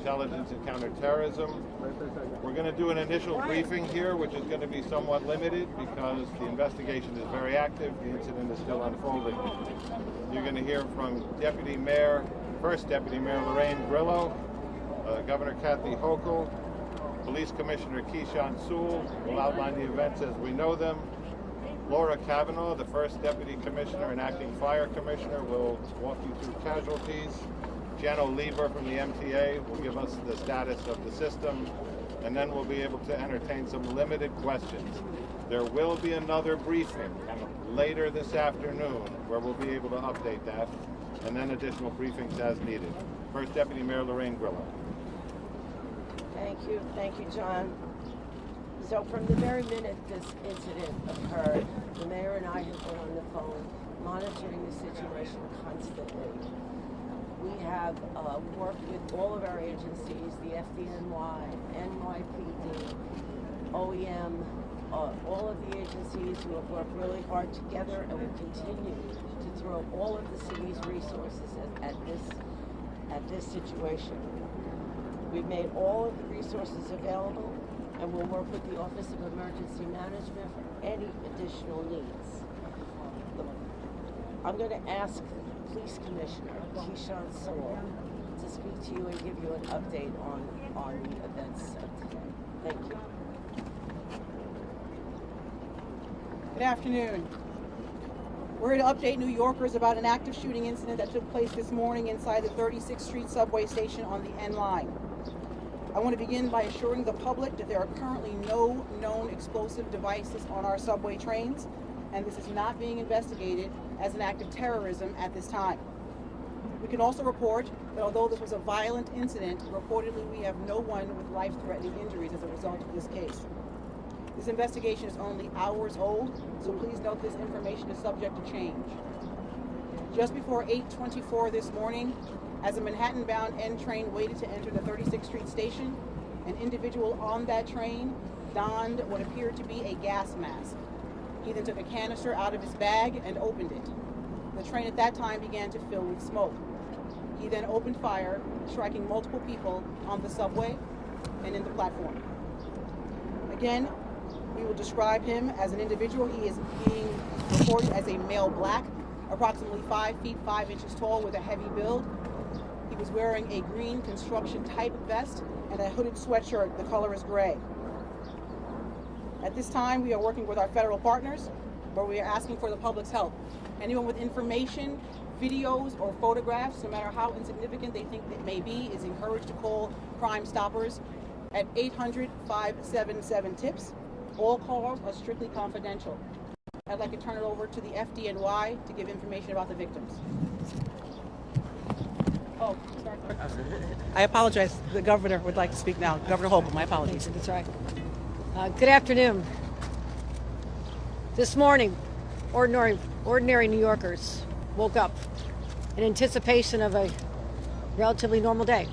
Intelligence and Counterterrorism. We're going to do an initial briefing here, which is going to be somewhat limited because the investigation is very active. The incident is still unfolding. You're going to hear from First Deputy Mayor Lorraine Grillo, Governor Kathy Hochul, Police Commissioner Keyshawn Sewell will outline the events as we know them. Laura Cavanaugh, the First Deputy Commissioner and Acting Fire Commissioner, will walk you through casualties. Jano Lieber from the MTA will give us the status of the system, and then we'll be able to entertain some limited questions. There will be another briefing later this afternoon where we'll be able to update that, and then additional briefings as needed. First Deputy Mayor Lorraine Grillo. Thank you, John. So from the very minute this incident occurred, the mayor and I have been on the phone monitoring the situation constantly. We have worked with all of our agencies, the FDNY, NYPD, OEM, all of the agencies who have worked really hard together and will continue to throw all of the city's resources at this situation. We've made all of the resources available, and we'll work with the Office of Emergency Management for any additional needs. I'm going to ask the Police Commissioner, Keyshawn Sewell, to speak to you and give you an update on the events of today. Thank you. Good afternoon. We're here to update New Yorkers about an active shooting incident that took place this morning inside the 36th Street subway station on the N line. I want to begin by assuring the public that there are currently no known explosive devices on our subway trains, and this is not being investigated as an act of terrorism at this time. We can also report that although this was a violent incident, reportedly we have no one with life-threatening injuries as a result of this case. This investigation is only hours old, so please note this information is subject to change. Just before 8:24 this morning, as a Manhattan-bound N train waited to enter the 36th Street station, an individual on that train donned what appeared to be a gas mask. He then took a canister out of his bag and opened it. The train at that time began to fill with smoke. He then opened fire, striking multiple people on the subway and in the platform. Again, we will describe him as an individual. He is being reported as a male black, approximately 5 feet 5 inches tall with a heavy build. He was wearing a green construction type vest and a hooded sweatshirt. The color is gray. At this time, we are working with our federal partners, where we are asking for the public's help. Anyone with information, videos, or photographs, no matter how insignificant they think it may be, is encouraged to call Crime Stoppers at 800-577-TIPS. All calls are strictly confidential. I'd like to turn it over to the FDNY to give information about the victims. Oh, sorry. I apologize. The governor would like to speak now. Governor Hochul, my apologies. That's right. Good afternoon. This morning, ordinary New Yorkers woke up in anticipation of a relatively normal day.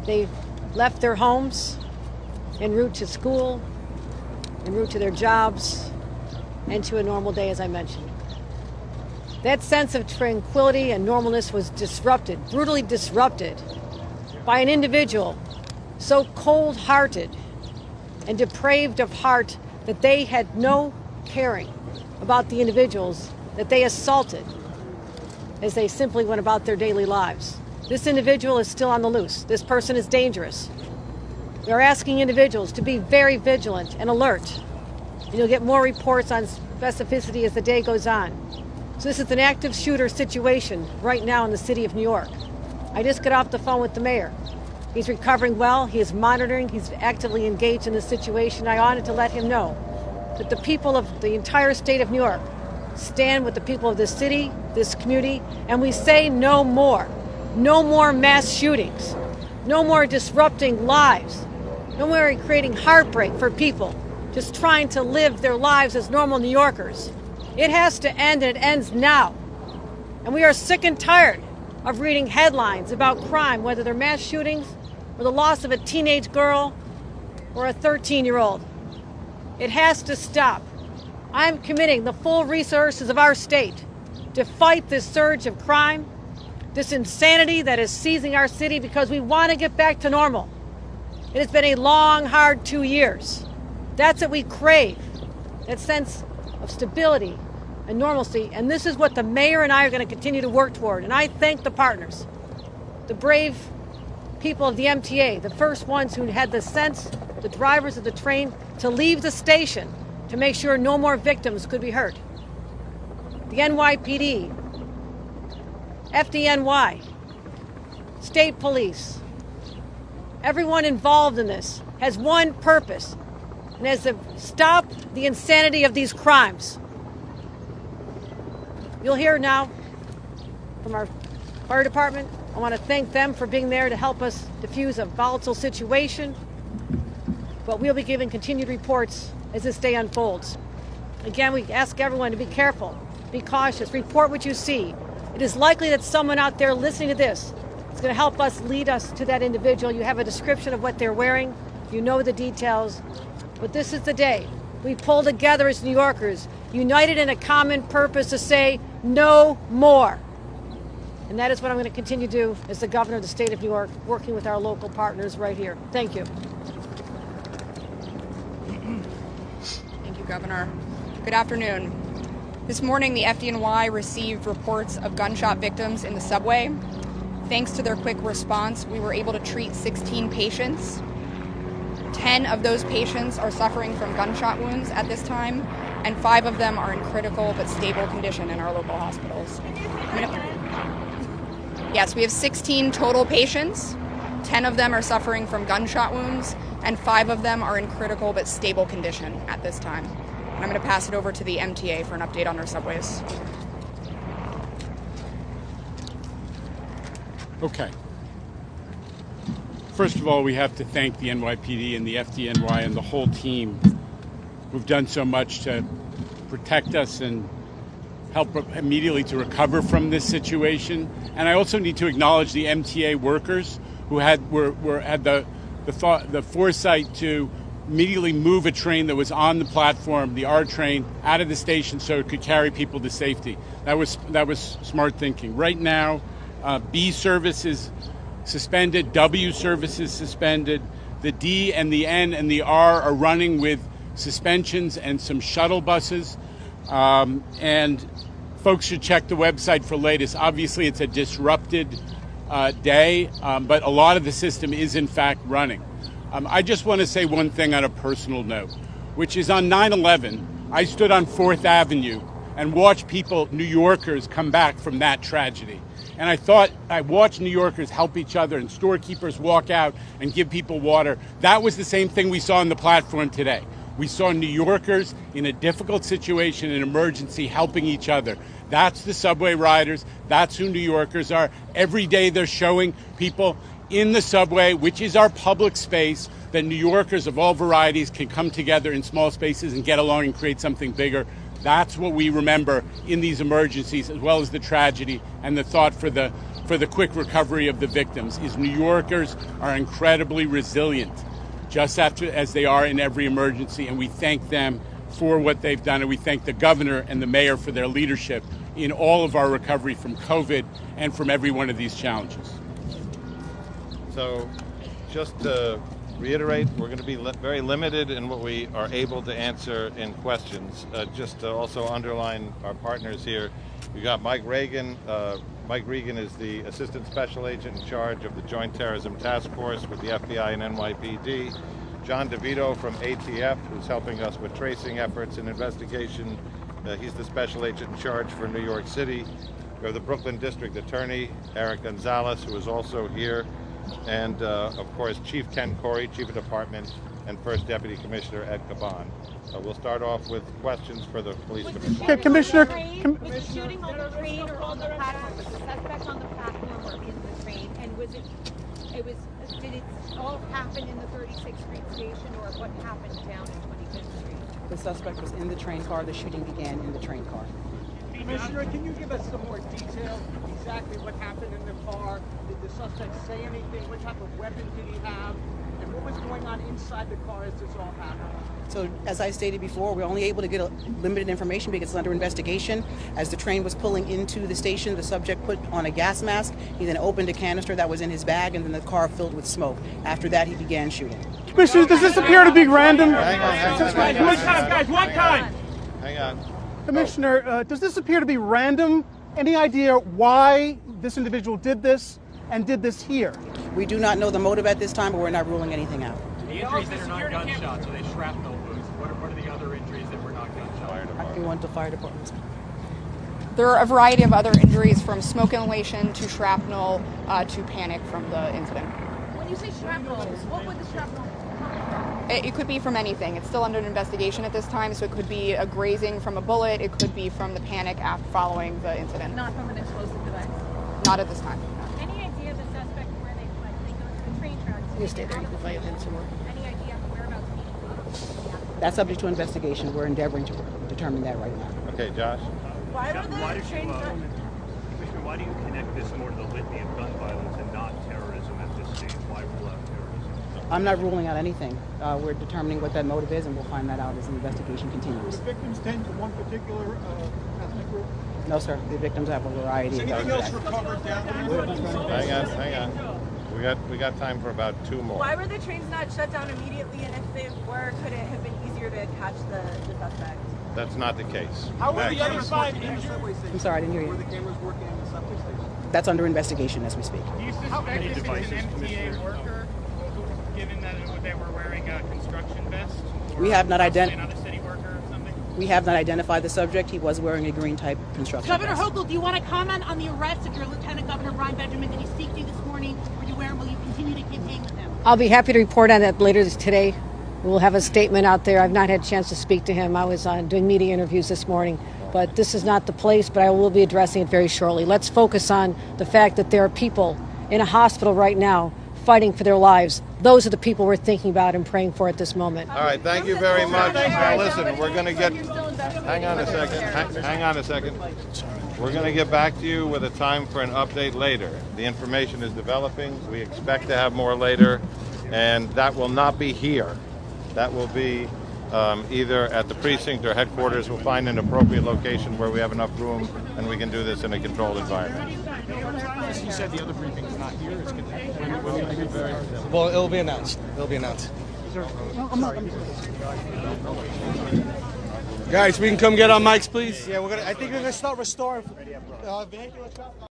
They left their homes en route to school, en route to their jobs, and to a normal day, as I mentioned. That sense of tranquility and normalness was disrupted, brutally disrupted, by an individual so cold-hearted and depraved of heart that they had no caring about the individuals that they assaulted as they simply went about their daily lives. This individual is still on the loose. This person is dangerous. We are asking individuals to be very vigilant and alert. And you'll get more reports on specificity as the day goes on. So this is an active shooter situation right now in the city of New York. I just got off the phone with the mayor. He's recovering well. He is monitoring. He's actively engaged in this situation. I wanted to let him know that the people of the entire state of New York stand with the people of this city, this community, and we say no more. No more mass shootings. No more disrupting lives. No more creating heartbreak for people just trying to live their lives as normal New Yorkers. It has to end, and it ends now. And we are sick and tired of reading headlines about crime, whether they're mass shootings or the loss of a teenage girl or a 13-year-old. It has to stop. I'm committing the full resources of our state to fight this surge of crime, this insanity that is seizing our city because we want to get back to normal. It has been a long, hard 2 years. That's what we crave, that sense of stability and normalcy. And this is what the mayor and I are going to continue to work toward. And I thank the partners, the brave people of the MTA, the first ones who had the sense, the drivers of the train, to leave the station to make sure no more victims could be hurt. The NYPD, FDNY, state police, everyone involved in this has one purpose, and is to stop the insanity of these crimes. You'll hear now from our fire department. I want to thank them for being there to help us diffuse a volatile situation. But we'll be giving continued reports as this day unfolds. Again, we ask everyone to be careful, be cautious, report what you see. It is likely that someone out there listening to this is going to help us lead us to that individual. You have a description of what they're wearing. You know the details. But this is the day we pull together as New Yorkers, united in a common purpose to say no more. And that is what I'm going to continue to do as the governor of the state of New York, working with our local partners right here. Thank you. Thank you, Governor. Good afternoon. This morning, the FDNY received reports of gunshot victims in the subway. Thanks to their quick response, we were able to treat 16 patients. 10 of those patients are suffering from gunshot wounds at this time, and 5 of them are in critical but stable condition in our local hospitals. Yes, we have 16 total patients. 10 of them are suffering from gunshot wounds, and 5 of them are in critical but stable condition at this time. And I'm going to pass it over to the MTA for an update on their subways. Okay. First of all, we have to thank the NYPD and the FDNY and the whole team who've done so much to protect us and help immediately to recover from this situation. And I also need to acknowledge the MTA workers who had the foresight to immediately move a train that was on the platform, the R train, out of the station so it could carry people to safety. That was smart thinking. Right now, B service is suspended, W service is suspended. The D and the N and the R are running with suspensions and some shuttle buses. And folks should check the website for latest. Obviously, it's a disrupted day, but a lot of the system is in fact running. I just want to say one thing on a personal note, which is on 9/11, I stood on 4th Avenue and watched people, New Yorkers, come back from that tragedy. And I watched New Yorkers help each other and storekeepers walk out and give people water. That was the same thing we saw on the platform today. We saw New Yorkers in a difficult situation, an emergency, helping each other. That's the subway riders. That's who New Yorkers are. Every day they're showing people in the subway, which is our public space, that New Yorkers of all varieties can come together in small spaces and get along and create something bigger. That's what we remember in these emergencies, as well as the tragedy and the thought for the quick recovery of the victims, is New Yorkers are incredibly resilient, just as they are in every emergency, and we thank them for what they've done, and we thank the governor and the mayor for their leadership in all of our recovery from COVID and from every one of these challenges. So just to reiterate, we're going to be very limited in what we are able to answer in questions. Just to also underline our partners here, we got Mike Regan. Mike Regan is the Assistant Special Agent in charge of the Joint Terrorism Task Force with the FBI and NYPD. John DeVito from ATF, who's helping us with tracing efforts and investigation. He's the Special Agent in charge for New York City. We have the Brooklyn District Attorney, Eric Gonzalez, who is also here. And, of course, Chief Ken Corey, Chief of Department, and First Deputy Commissioner Ed Caban. We'll start off with questions for the police commissioner. Commissioner, was the shooting on the train or on the platform? Was the suspect on the platform or in the train? And did it all happen in the 36th Street station, or what happened down in 25th Street? The suspect was in the train car. The shooting began in the train car. Commissioner, can you give us some more detail? Exactly what happened in the car? Did the suspect say anything? What type of weapon did he have? And what was going on inside the car as this all happened? So, as I stated before, we're only able to get limited information because it's under investigation. As the train was pulling into the station, the subject put on a gas mask. He then opened a canister that was in his bag, and then the car filled with smoke. After that, he began shooting. Commissioner, does this appear to be random? Hang on. One time! Hang on. Commissioner, does this appear to be random? Any idea why this individual did this and did this here? We do not know the motive at this time, but we're not ruling anything out. The injuries that are not gunshots, are they shrapnel wounds? What are the other injuries that were not gunshots? We want the fire department. There are a variety of other injuries, from smoke inhalation to shrapnel to panic from the incident. When you say shrapnel, what would the shrapnel? It could be from anything. It's still under investigation at this time, so it could be a grazing from a bullet. It could be from the panic following the incident. Not from an explosive device. Not at this time. Any idea the suspect where they fled? They go to the train tracks. You stay there, you can play with him some more. Any idea of whereabouts he? That's subject to investigation. We're endeavoring to determine that right now. Okay, Josh. Why were the trains not? Commissioner, why do you connect this more to the litany of gun violence and not terrorism at this stage? Why rule out terrorism? I'm not ruling out anything. We're determining what that motive is, and we'll find that out as the investigation continues. The victims tend to one particular ethnic group? No, sir. The victims have a variety of Anything else ethnic recovered down there? Hang on. We got time for about two more. Why were the trains not shut down immediately? And if they were, could it have been easier to catch the suspect? That's not the case. How were the Next. other 5 injured? I'm sorry, I didn't hear you. Were the cameras working in the subway station? That's under investigation as we speak. Do you suspect this is an MTA worker, given that they were wearing a construction vest? We have not Another city worker or something? We have not identified the subject. He was wearing a green type construction Governor vest. Hochul, do you want to comment on the arrest of your Lieutenant Governor Brian Benjamin? Did he speak to you this morning? Were you aware, and will you continue to campaign with him? I'll be happy to report on that later today. We'll have a statement out there. I've not had a chance to speak to him. I was doing media interviews this morning, but this is not the place, but I will be addressing it very shortly. Let's focus on the fact that there are people in a hospital right now fighting for their lives. Those are the people we're thinking about and praying for at this moment. All right, thank you very much. Now listen, we're going to get... Hang on a second. Hang on a second. We're going to get back to you with a time for an update later. The information is developing. We expect to have more later, and that will not be here. That will be either at the precinct or headquarters. We'll find an appropriate location where we have enough room and we can do this in a controlled environment. You said the other briefing's not here. It's good. Well, it'll be announced. Guys, we can come get our mics, please. Yeah, I think we're gonna start restoring vehicular traffic.